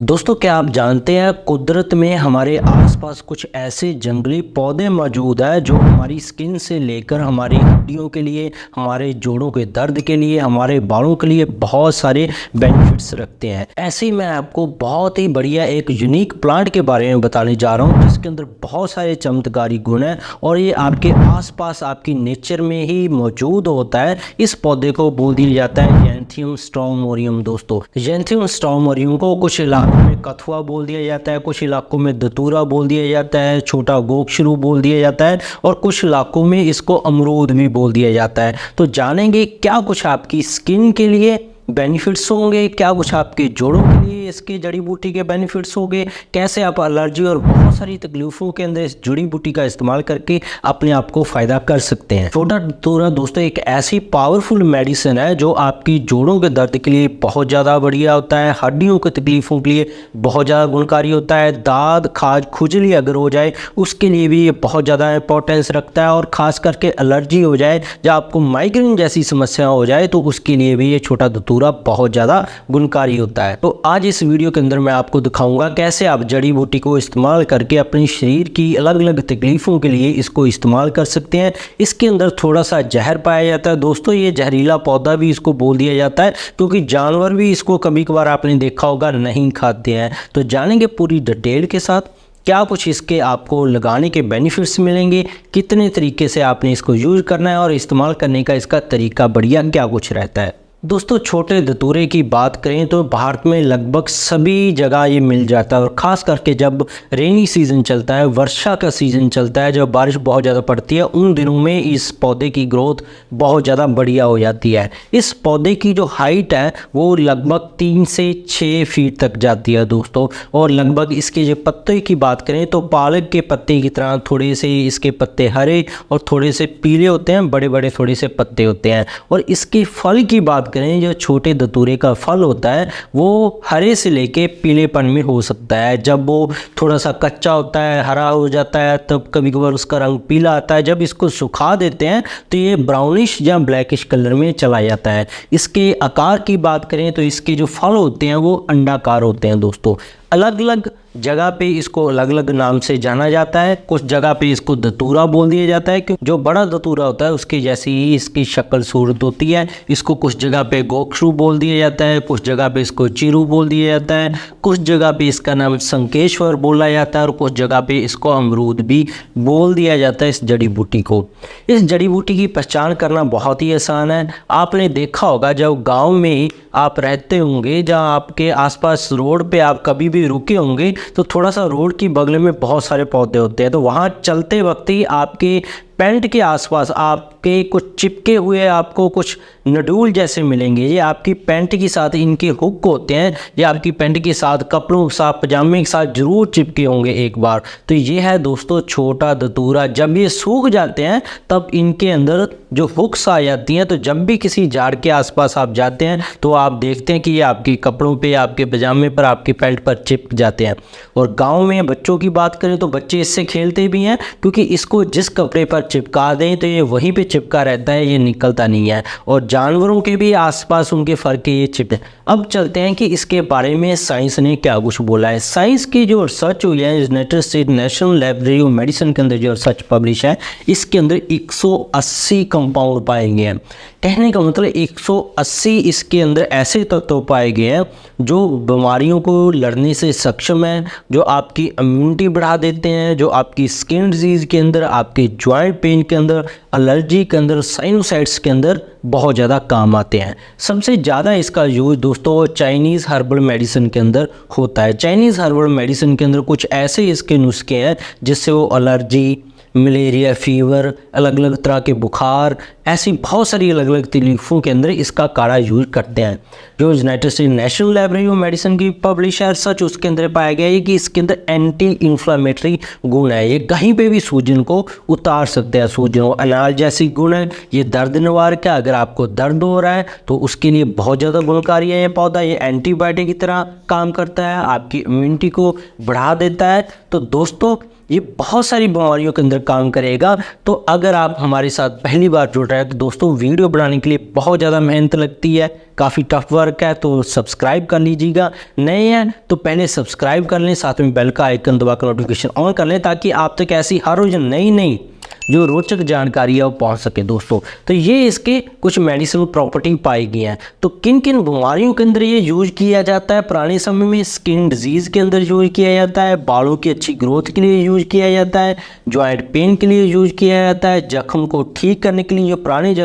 दोस्तों, क्या आप जानते हैं कुदरत में हमारे आसपास कुछ ऐसे जंगली पौधे मौजूद हैं जो हमारी स्किन से लेकर हमारी हड्डियों के लिए, हमारे जोड़ों के दर्द के लिए, हमारे बालों के लिए बहुत सारे बेनिफिट्स रखते हैं। ऐसे ही मैं आपको बहुत ही बढ़िया एक यूनिक प्लांट के बारे में बताने जा रहा हूं जिसके अंदर बहुत सारे चमत्कारी गुण हैं और ये आपके आसपास आपकी नेचर में ही मौजूद होता है। इस पौधे को बोल दिया जाता है ज़ैंथियम स्ट्रोमोरियम। दोस्तों, ज़ैंथियम स्ट्रोमोरियम को कुछ इलाकों में कथुआ बोल दिया जाता है, कुछ इलाकों में धतूरा बोल दिया जाता है, छोटा गोक्षरू बोल दिया जाता है और कुछ इलाकों में इसको अमरूद भी बोल दिया जाता है। तो जानेंगे क्या कुछ आपकी स्किन के लिए बेनिफिट्स होंगे, क्या कुछ आपके जोड़ों के लिए इसकी जड़ी बूटी के बेनिफिट्स होंगे, कैसे आप एलर्जी और बहुत सारी तकलीफों के अंदर इस जड़ी बूटी का इस्तेमाल करके अपने आप को फ़ायदा कर सकते हैं। छोटा धतूरा दोस्तों एक ऐसी पावरफुल मेडिसिन है जो आपकी जोड़ों के दर्द के लिए बहुत ज़्यादा बढ़िया होता है, हड्डियों की तकलीफों के लिए बहुत ज़्यादा गुणकारी होता है, दाद खाज खुजली अगर हो जाए उसके लिए भी ये बहुत ज़्यादा इंपॉर्टेंस रखता है और ख़ास करके एलर्जी हो जाए या आपको माइग्रेन जैसी समस्या हो जाए तो उसके लिए भी ये छोटा धतूरा बहुत ज़्यादा गुणकारी होता है। तो आज इस वीडियो के अंदर मैं आपको दिखाऊंगा कैसे आप जड़ी बूटी को इस्तेमाल करके अपने शरीर की अलग अलग तकलीफ़ों के लिए इसको इस्तेमाल कर सकते हैं। इसके अंदर थोड़ा सा जहर पाया जाता है दोस्तों, ये जहरीला पौधा भी इसको बोल दिया जाता है क्योंकि जानवर भी इसको कभी कभार आपने देखा होगा नहीं खाते हैं। तो जानेंगे पूरी डिटेल के साथ क्या कुछ इसके आपको लगाने के बेनिफिट्स मिलेंगे, कितने तरीके से आपने इसको यूज़ करना है और इस्तेमाल करने का इसका तरीका बढ़िया क्या कुछ रहता है। दोस्तों, छोटे धतूरे की बात करें तो भारत में लगभग सभी जगह ये मिल जाता है और ख़ास करके जब रेनी सीज़न चलता है, वर्षा का सीज़न चलता है, जब बारिश बहुत ज़्यादा पड़ती है उन दिनों में इस पौधे की ग्रोथ बहुत ज़्यादा बढ़िया हो जाती है। इस पौधे की जो हाइट है वो लगभग 3 से 6 फीट तक जाती है दोस्तों। और लगभग इसके जो पत्ते की बात करें तो पालक के पत्ते की तरह थोड़े से इसके पत्ते हरे और थोड़े से पीले होते हैं, बड़े बड़े थोड़े से पत्ते होते हैं। और इसके फल की बात करें, जो छोटे धतूरे का फल होता है वो हरे से लेके पीलेपन में हो सकता है। जब वो थोड़ा सा कच्चा होता है, हरा हो जाता है, तब कभी कभार उसका रंग पीला आता है। जब इसको सुखा देते हैं तो ये ब्राउनिश या ब्लैकिश कलर में चला जाता है। इसके आकार की बात करें तो इसके जो फल होते हैं वो अंडाकार होते हैं दोस्तों। अलग अलग जगह पे इसको अलग अलग नाम से जाना जाता है। कुछ जगह पे इसको धतूरा बोल दिया जाता है क्योंकि जो बड़ा धतूरा होता है उसके जैसी ही इसकी शक्ल सूरत होती है। इसको कुछ जगह पे गोक्षरू बोल दिया जाता है, कुछ जगह पे इसको चिरू बोल दिया जाता है, कुछ जगह पे इसका नाम संकेश्वर बोला जाता है और कुछ जगह पे इसको अमरूद भी बोल दिया जाता है। इस जड़ी बूटी को, इस जड़ी बूटी की पहचान करना बहुत ही आसान है। आपने देखा होगा जब गाँव में आप रहते होंगे, जहाँ आपके आसपास रोड पे आप कभी भी रुके होंगे तो थोड़ा सा रोड की बगल में बहुत सारे पौधे होते हैं। तो वहाँ चलते वक्त ही आपके पैंट के आसपास आपके कुछ चिपके हुए आपको कुछ नडूल जैसे मिलेंगे। ये आपकी पैंट के साथ इनके हुक होते हैं, ये आपकी पैंट के साथ, कपड़ों के साथ, पजामे के साथ जरूर चिपके होंगे एक बार। तो ये है दोस्तों छोटा धतूरा। जब ये सूख जाते हैं तब इनके अंदर जो हुक्स आ जाती हैं, तो जब भी किसी झाड़ के आसपास आप जाते हैं तो आप देखते हैं कि ये आपके कपड़ों पे, आपके पजामे पर, आपके पैंट पर चिपक जाते हैं। और गाँव में बच्चों की बात करें तो बच्चे इससे खेलते भी हैं क्योंकि इसको जिस कपड़े पर चिपका दें तो ये वहीं पे चिपका रहता है, ये निकलता नहीं है। और जानवरों के भी आसपास उनके फर के ये चिपते। अब चलते हैं कि इसके बारे में साइंस ने क्या कुछ बोला है। साइंस की जो रिसर्च हुई है United state national library of medicine के अंदर जो रिसर्च पब्लिश है, इसके अंदर 180 कंपाउंड पाए गए हैं। कहने का मतलब 180 इसके अंदर ऐसे तत्व पाए गए हैं जो बीमारियों को लड़ने से सक्षम है, जो आपकी इम्यूनिटी बढ़ा देते हैं, जो आपकी स्किन डिजीज़ के अंदर, आपके जॉइंट पेन के अंदर, एलर्जी के अंदर, साइनोसाइट्स के अंदर बहुत ज़्यादा काम आते हैं। सबसे ज़्यादा इसका यूज़ दोस्तों चाइनीज़ हर्बल मेडिसिन के अंदर होता है। चाइनीज़ हर्बल मेडिसिन के अंदर कुछ ऐसे इसके नुस्खे हैं जिससे वो एलर्जी, मलेरिया, फीवर, अलग अलग तरह के बुखार, ऐसी बहुत सारी अलग अलग तकलीफ़ों के अंदर इसका काढ़ा यूज़ करते हैं। जो United state national library of medicine की पब्लिश है सच, उसके अंदर पाया गया है कि इसके अंदर एंटी इन्फ्लामेटरी गुण है। ये कहीं पे भी सूजन को उतार सकते हैं, सूजन और अनाज जैसी गुण है। ये दर्द निवारक है, अगर आपको दर्द हो रहा है तो उसके लिए बहुत ज़्यादा गुणकारी है ये पौधा। ये एंटीबायोटिक की तरह काम करता है, आपकी इम्यूनिटी को बढ़ा देता है। तो दोस्तों ये बहुत सारी बीमारियों के अंदर काम करेगा। तो अगर आप हमारे साथ पहली बार जुड़ रहे हैं तो दोस्तों वीडियो बनाने के लिए बहुत ज़्यादा मेहनत लगती है, काफ़ी टफ वर्क है, तो सब्सक्राइब कर लीजिएगा। नए हैं तो पहले सब्सक्राइब कर लें, साथ में बेल का आइकन दबाकर नोटिफिकेशन ऑन कर लें ताकि आप तक ऐसी हर रोज़ नई जो रोचक जानकारी है वो पहुंच सके दोस्तों। तो ये इसके कुछ मेडिसिनल प्रॉपर्टी पाई गई हैं। तो किन किन बीमारियों के अंदर ये यूज किया जाता है पुराने समय में? स्किन डिजीज़ के अंदर यूज किया जाता है, बालों की अच्छी ग्रोथ के लिए यूज किया जाता है, जॉइंट पेन के लिए यूज किया जाता है, जख्म को ठीक करने के लिए, जो पुराने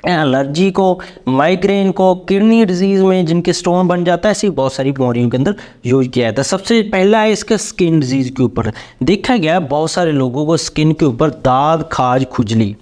एलर्जी को, माइग्रेन को, किडनी डिजीज़ में जिनके स्टोन बन जाता है, ऐसी बहुत सारी बीमारियों के अंदर यूज किया जाता है। सबसे पहला है इसका स्किन डिजीज़ के ऊपर। देखा गया है बहुत सारे लोगों को स्किन के ऊपर दाग, खाज, खुजली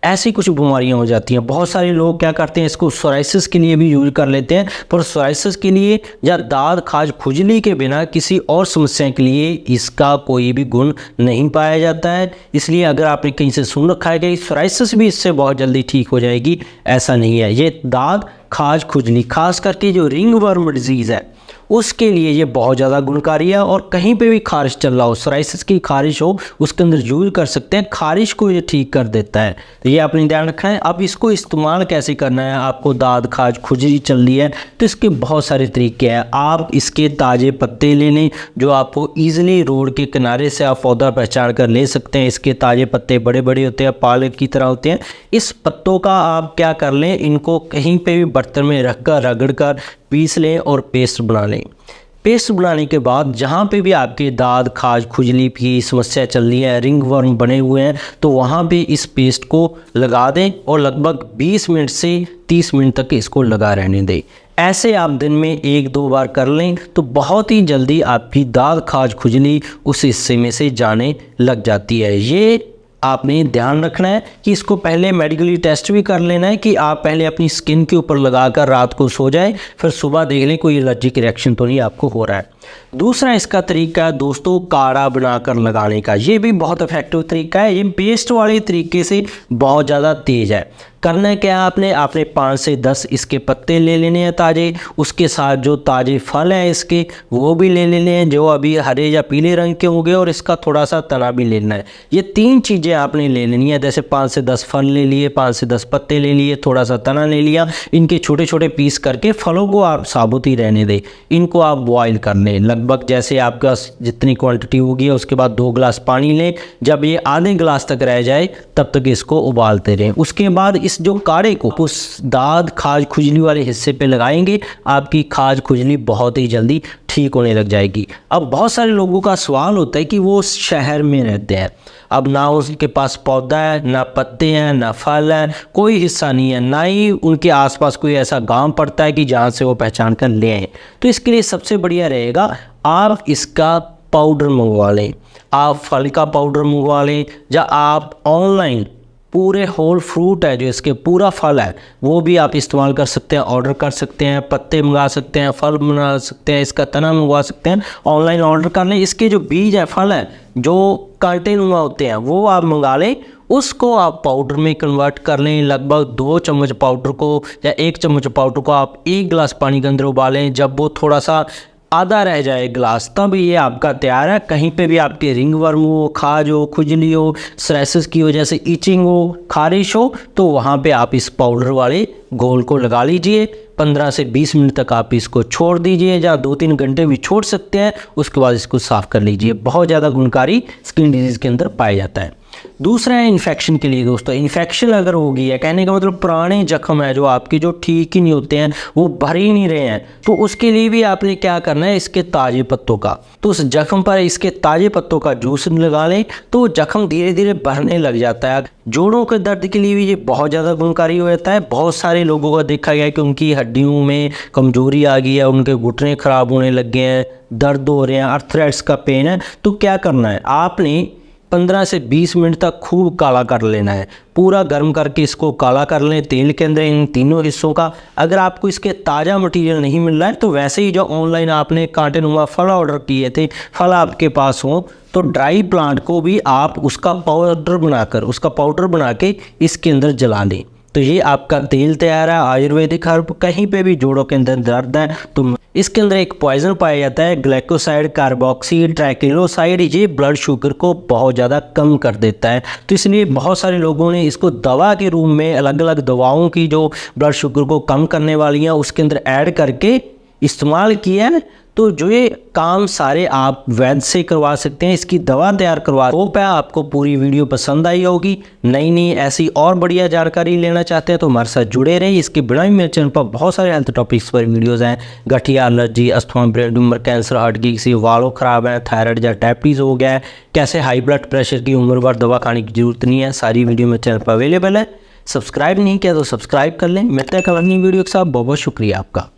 ऐसी कुछ बीमारियां हो जाती हैं। बहुत सारे लोग क्या करते हैं, इसको सोराइसिस के लिए भी यूज कर लेते हैं, पर सोराइसिस के लिए या दाद, खाज, खुजली के बिना किसी और समस्या के लिए इसका कोई भी गुण नहीं पाया जाता है। इसलिए अगर आपने कहीं से सुन रखा है कि सोराइसिस भी इससे बहुत जल्दी ठीक हो जाएगी, ऐसा नहीं है। ये दाद, खाज, खुजली, खास करके जो रिंग वर्म डिजीज़ है उसके लिए ये बहुत ज़्यादा गुणकारी है। और कहीं पे भी खारिश चल रहा हो, सोराइसिस की खारिश हो, उसके अंदर यूज कर सकते हैं, खारिश को ये ठीक कर देता है। तो ये आपने ध्यान रखना है। अब इसको इस्तेमाल कैसे करना है? आपको दाद, खाज, खुजली चल रही है तो इसके बहुत सारे तरीके हैं। आप इसके ताज़े पत्ते ले लें, जो आपको ईजिली रोड के किनारे से आप पौधा पहचान कर ले सकते हैं। इसके ताज़े पत्ते बड़े बड़े होते हैं, पालक की तरह होते हैं। इस पत्तों का आप क्या कर लें, इनको कहीं पे भी बर्तन में रख कर रगड़ कर पीस लें और पेस्ट बना लें। पेस्ट बनाने के बाद जहाँ पे भी आपके दाद, खाज, खुजली की समस्या चल रही है, रिंग वर्म बने हुए हैं, तो वहाँ पे इस पेस्ट को लगा दें और लगभग 20 मिनट से 30 मिनट तक इसको लगा रहने दें। ऐसे आप दिन में 1-2 बार कर लें तो बहुत ही जल्दी आपकी दाद, खाज, खुजली उस हिस्से में से जाने लग जाती है। ये आपने ध्यान रखना है कि इसको पहले मेडिकली टेस्ट भी कर लेना है कि आप पहले अपनी स्किन के ऊपर लगाकर रात को सो जाए, फिर सुबह देख लें कोई एलर्जिक रिएक्शन तो नहीं आपको हो रहा है। दूसरा इसका तरीका है दोस्तों काढ़ा बनाकर लगाने का। ये भी बहुत इफेक्टिव तरीका है। ये पेस्ट वाले तरीके से बहुत ज़्यादा तेज़ है। करना क्या है, आपने 5 से 10 इसके पत्ते ले लेने हैं ताज़े, उसके साथ जो ताज़े फल हैं इसके वो भी ले लेने हैं, जो अभी हरे या पीले रंग के होंगे, और इसका थोड़ा सा तना भी लेना है। ये 3 चीज़ें आपने ले लेनी है। जैसे 5 से 10 फल ले लिए, 5 से 10 पत्ते ले लिए, थोड़ा सा तना ले लिया। इनके छोटे छोटे पीस करके फलों को आप साबुत ही रहने दें, इनको आप बॉयल कर लें। लगभग जैसे आपका जितनी क्वांटिटी होगी उसके बाद 2 गिलास पानी लें। जब ये आधे गिलास तक रह जाए तब तक इसको उबालते रहें। उसके बाद इस जो काढ़े को उस दाद, खाज, खुजली वाले हिस्से पे लगाएंगे, आपकी खाज, खुजली बहुत ही जल्दी ठीक होने लग जाएगी। अब बहुत सारे लोगों का सवाल होता है कि वो शहर में रहते हैं, अब ना उसके पास पौधा है, ना पत्ते हैं, ना फल है, कोई हिस्सा नहीं है, ना ही उनके आसपास कोई ऐसा गांव पड़ता है कि जहां से वो पहचान कर ले आए। तो इसके लिए सबसे बढ़िया रहेगा आप इसका पाउडर मंगवा लें। आप फल का पाउडर मंगवा लें, या आप ऑनलाइन पूरे होल फ्रूट है जो इसके पूरा फल है वो भी आप इस्तेमाल कर सकते हैं, ऑर्डर कर सकते हैं। पत्ते मंगा सकते हैं, फल बना सकते हैं, इसका तना मंगवा सकते हैं, ऑनलाइन ऑर्डर कर लें। इसके जो बीज है, फल है, जो कांटे नुमा होते हैं, वो आप मंगा लें। उसको आप पाउडर में कन्वर्ट कर लें। लगभग 2 चम्मच पाउडर को या 1 चम्मच पाउडर को आप 1 गिलास पानी के अंदर उबालें। जब वो थोड़ा सा आधा रह जाए गिलास, तब ये आपका तैयार है। कहीं पे भी आपके रिंग वर्म हो, खाज हो, खुजली हो, सोराइसिस की वजह से इचिंग हो, खारिश हो, तो वहाँ पे आप इस पाउडर वाले घोल को लगा लीजिए। 15 से 20 मिनट तक आप इसको छोड़ दीजिए, या 2-3 घंटे भी छोड़ सकते हैं। उसके बाद इसको साफ़ कर लीजिए। बहुत ज़्यादा गुणकारी स्किन डिजीज़ के अंदर पाया जाता है। दूसरा है इन्फेक्शन के लिए दोस्तों। इन्फेक्शन अगर हो गई है, कहने का मतलब पुराने जख्म है जो आपके जो ठीक ही नहीं होते हैं, वो भर ही नहीं रहे हैं, तो उसके लिए भी आपने क्या करना है, इसके ताज़े पत्तों का, तो उस जख्म पर इसके ताज़े पत्तों का जूस लगा लें तो जख्म धीरे धीरे भरने लग जाता है। जोड़ों के दर्द के लिए भी ये बहुत ज़्यादा गुणकारी हो जाता है। बहुत सारे लोगों का देखा गया है कि उनकी हड्डियों में कमजोरी आ गई है, उनके घुटने खराब होने लग गए हैं, दर्द हो रहे हैं, अर्थराइटिस का पेन है। तो क्या करना है, आपने 15 से 20 मिनट तक खूब काला कर लेना है। पूरा गर्म करके इसको काला कर लें तेल के अंदर, इन तीनों हिस्सों का। अगर आपको इसके ताज़ा मटेरियल नहीं मिल रहा है तो वैसे ही जो ऑनलाइन आपने कांटेनुमा फल ऑर्डर किए थे, फल आपके पास हो, तो ड्राई प्लांट को भी आप उसका पाउडर बना के इसके अंदर जला लें। तो ये आपका तेल तैयार है। आयुर्वेदिक हर्ब, कहीं पे भी जोड़ों के अंदर दर्द है तो इसके अंदर एक पॉइजन पाया जाता है ग्लाइकोसाइड कार्बोक्सी ट्राइक्लोसाइड, ये ब्लड शुगर को बहुत ज़्यादा कम कर देता है। तो इसलिए बहुत सारे लोगों ने इसको दवा के रूप में अलग अलग दवाओं की जो ब्लड शुगर को कम करने वाली हैं उसके अंदर ऐड करके इस्तेमाल किया है। तो जो ये काम सारे आप वैद्य से करवा सकते हैं, इसकी दवा तैयार करवा। होप है आपको पूरी वीडियो पसंद आई होगी। नई नई ऐसी और बढ़िया जानकारी लेना चाहते हैं तो हमारे साथ जुड़े रहिए। इसके बिना भी मेरे चैनल पर बहुत सारे हेल्थ टॉपिक्स पर वीडियोज़ हैं। गठिया, allergy, asthma, brain tumour, cancer, heart की किसी वालों ख़राब है, थायराइड या डायबिटीज़ हो गया है, कैसे हाई ब्लड प्रेशर की उम्र भर दवा खाने की जरूरत नहीं है, सारी वीडियो मेरे चैनल पर अवेलेबल है। सब्सक्राइब नहीं किया तो सब्सक्राइब कर लें। मिलते हैं कल अगली वीडियो के साथ। बहुत बहुत शुक्रिया आपका।